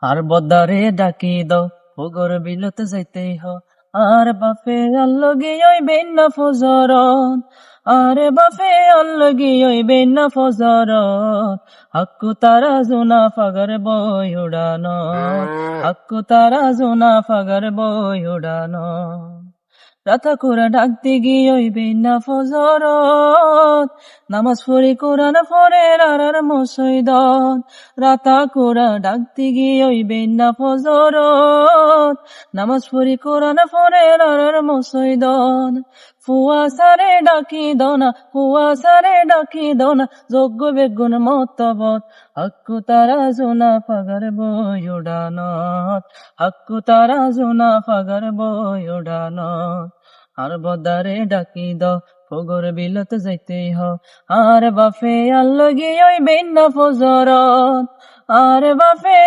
আর বদারে ডাকি দাও ফগর বিলত যাইতেই হ আর বাপে আল্লগি ওই বেন্না ফজরত আরে বাপে আল্লগি ওই বেন্না ফজরত হাক্কু তারা জুনা ফাগর বই উড়ানো হাক্কু তারা জুনা ফাগর বই উড়ানো রাতা কোরআন ডাকতে গিয়ে ওই বেন্না ফজরত নামাজ পড়ি কোরআন পড়ে আর মুসইদত রাতা কোরআন ডাকতে গিয়ে ওই বেন্না ফজরত নামাজ পড়ি কোরআন পড়ে আর মুসইদত ফুয়া সারে ডাকি দনা ফুয়া সারে ডাকি দনা যোগ্য বেগুন মতবত হাক্কু তারা জোনা ফাগার বই উড়ানত হাক্কু তারা জোনা ফাগার বই উড়ানত আর বদারে ডাকি দাও ফগর বিলত যাইতেই হ আর বাপে আল্লগি ওই বেন্না ফজরত আর বাপে